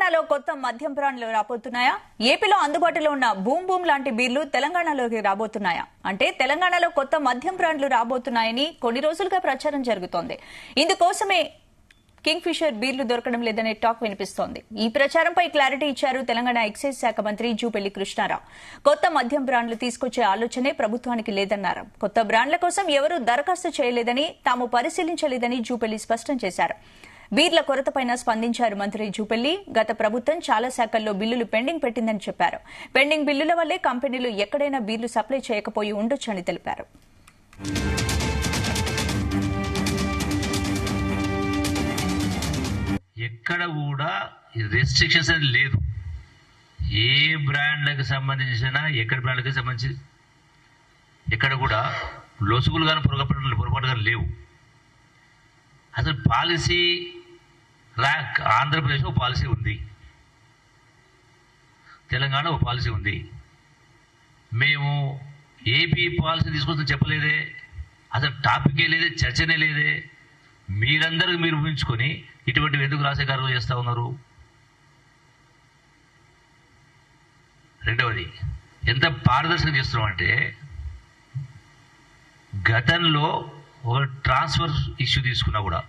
తెలంగాణలో కొత్త మద్యం బ్రాండ్లు రాబోతున్నాయా? ఏపీలో అందుబాటులో ఉన్న బూమ్ బూమ్ లాంటి బీర్లు తెలంగాణలోకి రాబోతున్నాయా? అంటే తెలంగాణలో కొత్త మద్యం బ్రాండ్లు రాబోతున్నాయని కొన్ని రోజులుగా ప్రచారం జరుగుతోంది. ఇందుకోసమే కింగ్ ఫిషర్ బీర్లు దొరకడం లేదనే టాక్ వినిపిస్తోంది. ఈ ప్రచారంపై క్లారిటీ ఇచ్చారు తెలంగాణ ఎక్సైజ్ శాఖ మంత్రి జూపల్లి కృష్ణారావు. కొత్త మద్యం బ్రాండ్లు తీసుకొచ్చే ఆలోచనే ప్రభుత్వానికి లేదన్నారు. కొత్త బ్రాండ్ల కోసం ఎవరూ దరఖాస్తు చేయలేదని, తాము పరిశీలించలేదని జూపల్లి స్పష్టం చేశారు. బీర్ల కొరతపైన స్పందించారు మంత్రి జూపల్లి. గత ప్రభుత్వం చాలా శాఖల్లో బిల్లులు పెండింగ్ పెట్టిందని చెప్పారు. పెండింగ్ బిల్లుల వల్లే కంపెనీలు ఎక్కడైనా బీర్లు సప్లై చేయకపోయి ఉండొచ్చని తెలిపారు. ఎక్కడ కూడా రెస్ట్రిక్షన్స్ అనేది లేదు. ఏ బ్రాండ్లకు సంబంధించిన ఎక్కడ బ్రాండ్లకు సంబంధించి ఎక్కడ కూడా లొసుగులు కానీ పొరపాటు కానీ లేవు. అసలు పాలసీ ర్యాక్ ఆంధ్రప్రదేశ్ ఒక పాలసీ ఉంది, తెలంగాణ ఒక పాలసీ ఉంది. మేము ఏపీ పాలసీ తీసుకొస్తాం చెప్పలేదే, అసలు టాపికే లేదే, చర్చనే లేదే. మీరందరూ మీరు ఊహించుకొని ఇటువంటివి ఎందుకు రాసే కార్యక్రమం చేస్తూ ఉన్నారు? రెండవది, ఎంత పారదర్శకం చేస్తున్నాం అంటే, గతంలో ఒక ట్రాన్స్ఫర్ ఇష్యూ తీసుకున్నా కూడా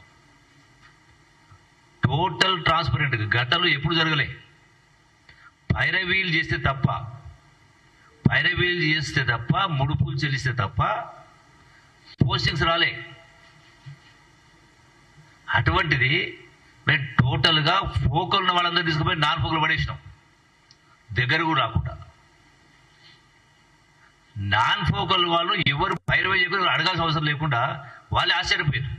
టోటల్ ట్రాన్స్పరెంట్ గతంలో ఎప్పుడు జరగలే. పైరవీలు చేస్తే తప్ప ముడుపులు చెల్లిస్తే తప్ప పోస్టింగ్స్ రాలే. అటువంటిది మేము టోటల్గా ఫోకల్ ఉన్న వాళ్ళందరూ తీసుకుపోయి నాన్ ఫోకల్ పడేసినాం, దగ్గర కూడా రాకుండా. నాన్ ఫోకల్ వాళ్ళు ఎవరు పైరవీ చెప్పిన అడగాల్సిన అవసరం లేకుండా వాళ్ళే ఆశ్చర్యపోయారు,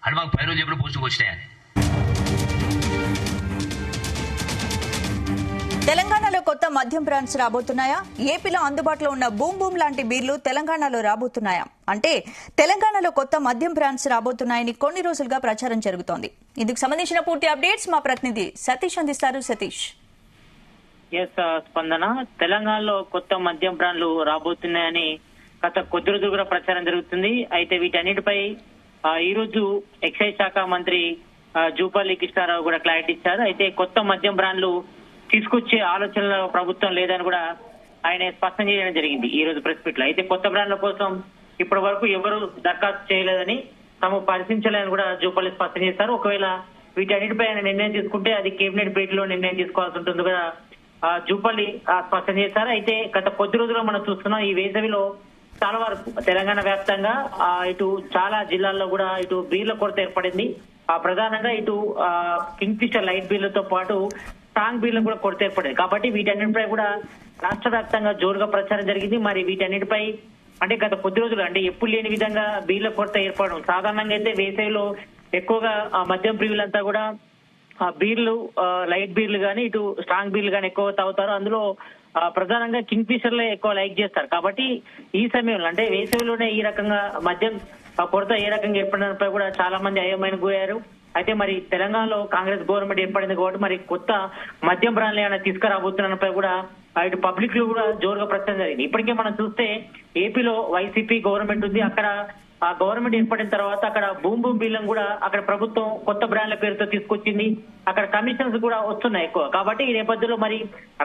అని మాకు పైరవీ చెప్పిన పోస్టింగ్ వచ్చినాయని. తెలంగాణలో కొత్త మద్యం బ్రాండ్స్ రాబోతున్నాయా? ఏపీలో అందుబాటులో ఉన్న బూమ్ బూమ్ లాంటి బీర్లు తెలంగాణలో రాబోతున్నాయా? అంటే తెలంగాణలో కొత్త మద్యం బ్రాండ్స్ రాబోతున్నాయని కొన్ని రోజులుగా ప్రచారం జరుగుతోంది. ఇందుకు సంబంధించిన పూర్తి అప్డేట్స్ మా ప్రతినిధి సతీష్ అందిస్తారు. సతీష్. స్పందన, తెలంగాణలో కొత్త మద్యం బ్రాండ్లు రాబోతున్నాయని గత కొద్ది రోజులు కూడా ప్రచారం జరుగుతుంది. అయితే వీటన్నిటిపై ఈ రోజు ఎక్సైజ్ శాఖ మంత్రి జూపల్లి కృష్ణారావు కూడా క్లారిటీ ఇచ్చారు. అయితే కొత్త మద్యం బ్రాండ్లు తీసుకొచ్చే ఆలోచనలో ప్రభుత్వం లేదని కూడా ఆయన స్పష్టం చేయడం జరిగింది ఈ రోజు ప్రెస్ మీట్ లో. అయితే కొత్త బ్రాండ్ల కోసం ఇప్పటి వరకు ఎవరు దరఖాస్తు చేయలేదని, తాము పరిశీలించలేదని కూడా జూపల్లి స్పష్టం చేశారు. ఒకవేళ వీటన్నిటిపై ఆయన నిర్ణయం తీసుకుంటే అది కేబినెట్ భేటీలో లో నిర్ణయం తీసుకోవాల్సి ఉంటుంది కూడా జూపల్లి స్పష్టం చేశారు. అయితే గత కొద్ది రోజుల్లో మనం చూస్తున్నాం, ఈ వేసవిలో చాలా వరకు తెలంగాణ వ్యాప్తంగా ఇటు చాలా జిల్లాల్లో కూడా ఇటు బీర్ల కొరత ఏర్పడింది. ప్రధానంగా ఇటు కింగ్ ఫిషర్ లైట్ బీర్లతో పాటు స్ట్రాంగ్ బీర్లకు కూడా కొరత ఏర్పడింది. కాబట్టి వీటన్నిటిపై కూడా రాష్ట్ర వ్యాప్తంగా జోరుగా ప్రచారం జరిగింది. మరి వీటన్నిటిపై అంటే గత కొద్ది రోజులు అంటే ఎప్పుడు లేని విధంగా బీర్ల కొరత ఏర్పడడం. సాధారణంగా అయితే వేసవిలో ఎక్కువగా మద్యం ప్రియులంతా కూడా బీర్లు, లైట్ బీర్లు కానీ ఇటు స్ట్రాంగ్ బీర్లు కానీ ఎక్కువ తాగుతారు. అందులో ప్రధానంగా కింగ్ ఫిషర్ లో ఎక్కువ లైక్ చేస్తారు. కాబట్టి ఈ సమయంలో అంటే వేసవిలోనే ఈ రకంగా మద్యం కొరత ఏ రకంగా ఏర్పడడంపై కూడా చాలా మంది అయోమయానికి గురయ్యారు. అయితే మరి తెలంగాణలో కాంగ్రెస్ గవర్నమెంట్ ఏర్పడింది కాబట్టి మరి కొత్త మద్యం బ్రాండ్లు ఏమైనా తీసుకురాబోతున్నపై కూడా ఇటు పబ్లిక్ లో కూడా జోరుగా ప్రచారం జరిగింది. ఇప్పటికే మనం చూస్తే ఏపీలో వైసీపీ గవర్నమెంట్ ఉంది. అక్కడ ఆ గవర్నమెంట్ ఏర్పడిన తర్వాత అక్కడ బూమ్ బూమ్ బిల్లను కూడా అక్కడ ప్రభుత్వం కొత్త బ్రాండ్ల పేరుతో తీసుకొచ్చింది. అక్కడ కమిషన్స్ కూడా వస్తున్నాయి ఎక్కువ. కాబట్టి ఈ నేపథ్యంలో మరి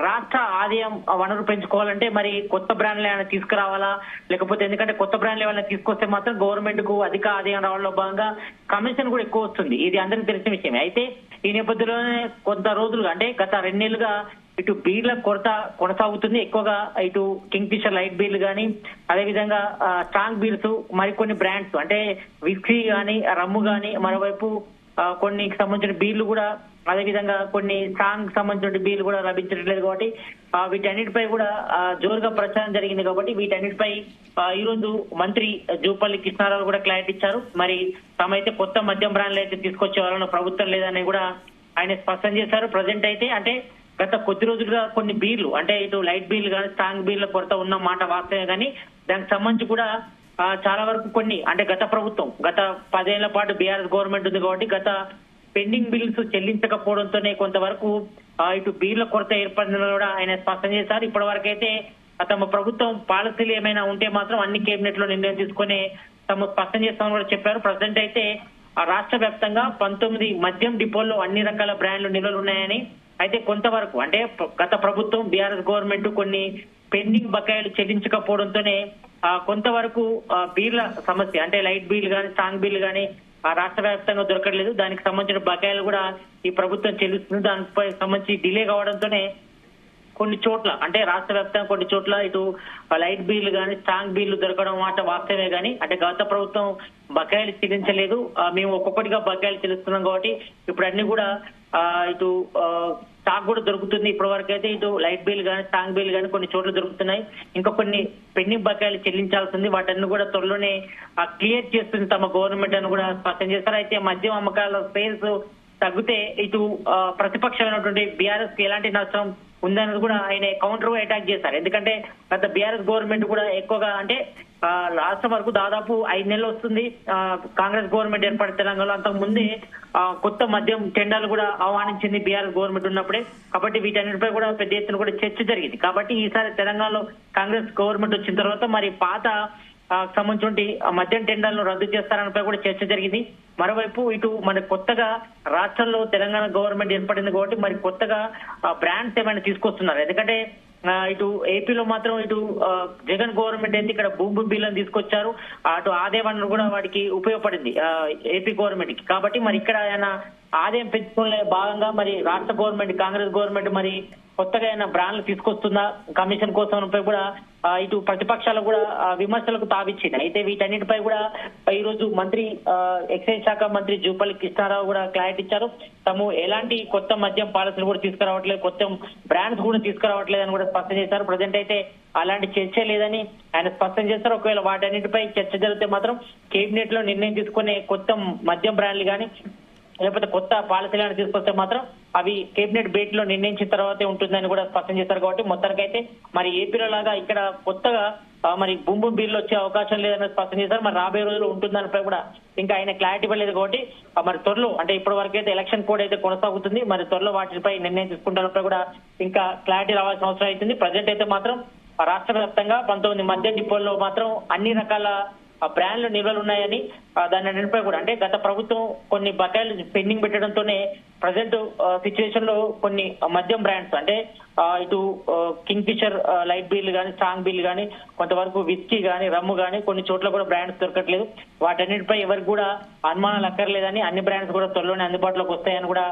రాష్ట్ర ఆదాయం వనరు పెంచుకోవాలంటే మరి కొత్త బ్రాండ్లు ఏమైనా తీసుకురావాలా, లేకపోతే ఎందుకంటే కొత్త బ్రాండ్లు ఏమైనా తీసుకొస్తే మాత్రం గవర్నమెంట్ కు అధిక ఆదాయం రావడంలో భాగంగా కమిషన్ కూడా ఎక్కువ వస్తుంది. ఇది అందరికీ తెలిసిన విషయమే. అయితే ఈ నేపథ్యంలోనే కొంత రోజులుగా అంటే గత 2 నెలలుగా ఇటు బీర్ల కొరత కొనసాగుతుంది. ఎక్కువగా ఇటు కింగ్ ఫిషర్ లైట్ బీర్లు కానీ, అదేవిధంగా స్ట్రాంగ్ బీర్స్, మరికొన్ని బ్రాండ్స్ అంటే విస్కీ కానీ, రమ్ము కానీ, మరోవైపు కొన్ని సంబంధించిన బీర్లు కూడా, అదేవిధంగా కొన్ని స్ట్రాంగ్ సంబంధించిన బీర్లు కూడా లభించట్లేదు. కాబట్టి వీటన్నిటిపై కూడా జోరుగా ప్రచారం జరిగింది. కాబట్టి వీటన్నిటిపై ఈ రోజు మంత్రి జూపల్లి కృష్ణారావు కూడా క్లారిటీ ఇచ్చారు. మరి తామైతే కొత్త మద్యం బ్రాండ్లు అయితే తీసుకొచ్చే వాళ్ళని ప్రభుత్వం లేదని కూడా ఆయన స్పష్టం చేశారు. ప్రజెంట్ అయితే అంటే గత కొద్ది రోజులుగా కొన్ని బీర్లు అంటే ఇటు లైట్ బీర్లు కానీ స్ట్రాంగ్ బీర్ల కొరత ఉన్న మాట వాస్తవమే. కానీ దానికి సంబంధించి కూడా చాలా వరకు కొన్ని అంటే గత ప్రభుత్వం గత 10 ఏళ్ల పాటు బీఆర్ఎస్ గవర్నమెంట్ ఉంది కాబట్టి గత పెండింగ్ బిల్స్ చెల్లించకపోవడంతోనే కొంతవరకు ఇటు బీర్ల కొరత ఏర్పడిందని కూడా ఆయన స్పష్టం చేశారు. ఇప్పటి వరకు అయితే తమ ప్రభుత్వం పాలసీలు ఏమైనా ఉంటే మాత్రం అన్ని కేబినెట్ లో నిర్ణయం తీసుకుని తమ స్పష్టం చేస్తామని కూడా చెప్పారు. ప్రజెంట్ అయితే రాష్ట్ర వ్యాప్తంగా 19 మద్యం డిపోల్లో అన్ని రకాల బ్రాండ్లు నిల్వలు ఉన్నాయని, అయితే కొంతవరకు అంటే గత ప్రభుత్వం బీఆర్ఎస్ గవర్నమెంట్ కొన్ని పెండింగ్ బకాయిలు చెల్లించకపోవడంతోనే కొంతవరకు బీర్ల సమస్య అంటే లైట్ బీర్లు కానీ స్ట్రాంగ్ బీర్లు కానీ రాష్ట్ర వ్యాప్తంగా దొరకట్లేదు. దానికి సంబంధించిన బకాయిలు కూడా ఈ ప్రభుత్వం చెల్లిస్తుంది. దానిపై సంబంధించి డిలే కావడంతోనే కొన్ని చోట్ల అంటే రాష్ట్ర వ్యాప్తంగా కొన్ని చోట్ల ఇటు లైట్ బీర్లు కానీ స్ట్రాంగ్ బీర్లు దొరకడం మాట వాస్తవమే కానీ అంటే గత ప్రభుత్వం బకాయిలు చెల్లించలేదు. మేము ఒక్కొక్కటిగా బకాయిలు చెల్లిస్తున్నాం కాబట్టి ఇప్పుడు అన్ని కూడా ఇటు స్టాక్ కూడా దొరుకుతుంది. ఇప్పటి వరకు అయితే ఇటు లైట్ బిల్ కానీ స్ట్రాంగ్ బిల్ కానీ కొన్ని చోట్ల దొరుకుతున్నాయి. ఇంకా కొన్ని పెండింగ్ బకాయిలు చెల్లించాల్సింది, వాటన్ని కూడా త్వరలోనే క్లియర్ చేస్తుంది తమ గవర్నమెంట్ అని కూడా స్పష్టం చేస్తారు. అయితే మద్యం అమ్మకాల సేల్స్ తగ్గితే ఇటు ప్రతిపక్షమైనటువంటి బీఆర్ఎస్ కి ఎలాంటి నష్టం ఉందన్నది కూడా ఆయన కౌంటర్ అటాక్ చేశారు. ఎందుకంటే గత బీఆర్ఎస్ గవర్నమెంట్ కూడా ఎక్కువగా అంటే రాష్ట్రం వరకు దాదాపు 5 నెలలు వస్తుంది కాంగ్రెస్ గవర్నమెంట్ ఏర్పడి తెలంగాణలో. అంతకు ముందే కొత్త మద్యం టెండర్లు కూడా ఆహ్వానించింది బీఆర్ఎస్ గవర్నమెంట్ ఉన్నప్పుడే. కాబట్టి వీటన్నిటిపై కూడా పెద్ద ఎత్తున కూడా చర్చ జరిగింది. కాబట్టి ఈసారి తెలంగాణలో కాంగ్రెస్ గవర్నమెంట్ వచ్చిన తర్వాత మరి పాత సంబంధించి మద్యం టెండర్లను రద్దు చేస్తారనిపై కూడా చర్చ జరిగింది. మరోవైపు ఇటు మన కొత్తగా రాష్ట్రంలో తెలంగాణ గవర్నమెంట్ ఏర్పడింది కాబట్టి మరి కొత్తగా బ్రాండ్స్ ఏమైనా తీసుకొస్తున్నారు. ఎందుకంటే ఇటు ఏపీలో మాత్రం ఇటు జగన్ గవర్నమెంట్ అయితే ఇక్కడ భూమి బిల్లును తీసుకొచ్చారు. అటు ఆదాయ వనరు కూడా వాడికి ఉపయోగపడింది ఏపీ గవర్నమెంట్ కి. కాబట్టి మరి ఇక్కడ ఆయన ఆదాయం పెంచుకునే భాగంగా మరి రాష్ట్ర గవర్నమెంట్ కాంగ్రెస్ గవర్నమెంట్ మరి కొత్తగా ఆయన బ్రాండ్లు తీసుకొస్తుందా కమిషన్ కోసం కూడా ఇటు ప్రతిపక్షాలు కూడా విమర్శలకు తావిచ్చింది. అయితే వీటన్నిటిపై కూడా ఈ రోజు మంత్రి ఎక్సైజ్ శాఖ మంత్రి జూపల్లి కృష్ణారావు కూడా క్లారిటీ ఇచ్చారు. తాము ఎలాంటి కొత్త మద్యం పాలసీలు కూడా తీసుకురావట్లేదు, కొత్త బ్రాండ్స్ కూడా తీసుకురావట్లేదు అని కూడా స్పష్టం చేశారు. ప్రజెంట్ అయితే అలాంటి చర్చ లేదని ఆయన స్పష్టం చేస్తారు. ఒకవేళ వాటన్నిటిపై చర్చ జరిగితే మాత్రం కేబినెట్ లో నిర్ణయం తీసుకునే కొత్త మద్యం బ్రాండ్లు కానీ లేకపోతే కొత్త పాలసీలను తీసుకొస్తే మాత్రం అవి కేబినెట్ భేటీ లో నిర్ణయించిన తర్వాతే ఉంటుందని కూడా స్పష్టం చేశారు. కాబట్టి మొత్తానికైతే మరి ఏపీలో లాగా ఇక్కడ కొత్తగా మరి బూమ్ బిల్లు వచ్చే అవకాశం లేదని స్పష్టం చేశారు. మరి రాబోయే రోజుల్లో ఉంటుందనిపై కూడా ఇంకా ఆయన క్లారిటీ ఇవ్వలేదు. కాబట్టి మరి త్వరలో అంటే ఇప్పటి వరకు అయితే ఎలక్షన్ కోడ్ అయితే కొనసాగుతుంది. మరి త్వరలో వాటిపై నిర్ణయం తీసుకుంటారనిపై కూడా ఇంకా క్లారిటీ రావాల్సిన అవసరం అవుతుంది. ప్రజెంట్ అయితే మాత్రం రాష్ట్ర వ్యాప్తంగా 19 మద్యం డిపోల్లో మాత్రం అన్ని రకాల బ్రాండ్లు నిల్వలు ఉన్నాయని దాని అన్నింటిపై కూడా అంటే గత ప్రభుత్వం కొన్ని బకాయిలు పెండింగ్ పెట్టడంతోనే ప్రజెంట్ సిచ్యువేషన్ లో కొన్ని మద్యం బ్రాండ్స్ అంటే ఇటు కింగ్ ఫిషర్ లైట్ బీర్లు కానీ స్ట్రాంగ్ బీర్లు కానీ కొంతవరకు విస్కీ కానీ రమ్ము కానీ కొన్ని చోట్ల కూడా బ్రాండ్స్ దొరకట్లేదు. వాటన్నిటిపై ఎవరికి కూడా అనుమానాలు అక్కర్లేదని అన్ని బ్రాండ్స్ కూడా త్వరలోనే అందుబాటులోకి వస్తాయని కూడా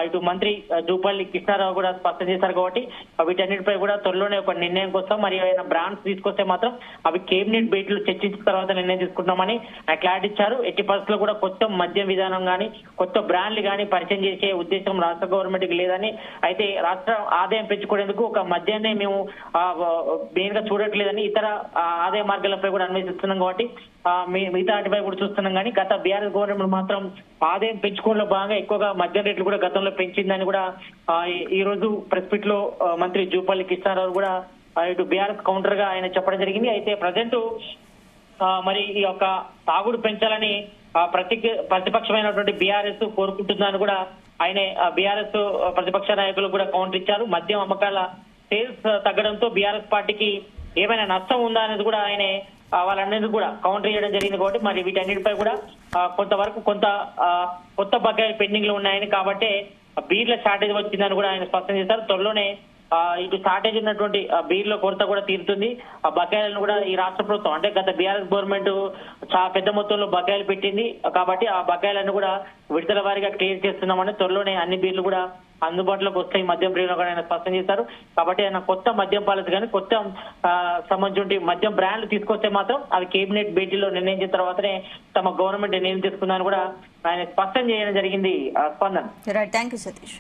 ఇటు మంత్రి జూపల్లి కృష్ణారావు కూడా స్పష్టం చేశారు. కాబట్టి వీటన్నిటిపై కూడా త్వరలోనే ఒక నిర్ణయం కోసం మరి ఏమైనా బ్రాండ్స్ తీసుకొస్తే మాత్రం అవి కేబినెట్ భేటీలు చర్చించిన తర్వాత నిర్ణయం తీసుకుంటామని క్లారిటీ ఇచ్చారు. ఎట్టి పరిస్థితుల్లో కూడా కొత్త మద్యం విధానం కానీ కొత్త బ్రాండ్లు కానీ పరిచయం చేసే ఉద్దేశం రాష్ట్ర గవర్నమెంట్ కి లేదని, అయితే రాష్ట్ర ఆదాయం పెంచుకునేందుకు ఒక మద్యాన్ని మేము మెయిన్ గా చూడట్లేదని ఇతర ఆదాయ మార్గాలపై కూడా అన్వేషిస్తున్నాం. కాబట్టి మిగతా వాటిపై కూడా చూస్తున్నాం. కానీ గత బీఆర్ఎస్ గవర్నమెంట్ మాత్రం ఆదాయం పెంచుకోవడంలో భాగంగా ఎక్కువగా మద్యం రేట్లు కూడా గతంలో పెంచిందని కూడా ఈ రోజు ప్రెస్ మీట్ లో మంత్రి జూపల్లి కృష్ణారావు కూడా ఇటు బీఆర్ఎస్ కౌంటర్ గా ఆయన జరిగింది. అయితే ప్రజెంట్ మరి ఈ యొక్క తాగుడు పెంచాలని ప్రతిపక్షమైనటువంటి బీఆర్ఎస్ కోరుకుంటుందని కూడా ఆయన బీఆర్ఎస్ ప్రతిపక్ష నాయకులు కూడా కౌంటర్ ఇచ్చారు. మద్యం అమ్మకాల సేల్స్ తగ్గడంతో బీఆర్ఎస్ పార్టీకి ఏమైనా నష్టం ఉందా అనేది కూడా ఆయన వాళ్ళందరినీ కూడా కౌంటర్ చేయడం జరిగింది. కాబట్టి మరి వీటన్నిటిపై కూడా కొంతవరకు కొత్త బకాయిలు పెండింగ్ లో ఉన్నాయని, కాబట్టి బీర్ల షార్టేజ్ వచ్చిందని కూడా ఆయన స్పష్టం చేశారు. త్వరలోనే ఇటు షార్టేజ్ ఉన్నటువంటి బీర్ల కొరత కూడా తీరుతుంది. ఆ బకాయిలను కూడా ఈ రాష్ట్ర ప్రభుత్వం అంటే గత బీఆర్ఎస్ గవర్నమెంట్ చాలా పెద్ద మొత్తంలో బకాయిలు పెట్టింది. కాబట్టి ఆ బకాయిలను కూడా విడుదల వారీగా క్లియర్ చేస్తున్నామని, త్వరలోనే అన్ని బీర్లు కూడా అందుబాటులోకి వస్తాయి మద్యం ప్రియులు కూడా ఆయన స్పష్టం చేశారు. కాబట్టి ఆయన కొత్త మద్యం పాలసీ కానీ కొత్త సంబంధించి మద్యం బ్రాండ్లు తీసుకొస్తే మాత్రం అవి కేబినెట్ భేటీలో నిర్ణయించిన తర్వాతనే తమ గవర్నమెంట్ నిర్ణయం తీసుకుందని కూడా ఆయన స్పష్టం చేయడం జరిగింది. స్పందన. Thank you Satish.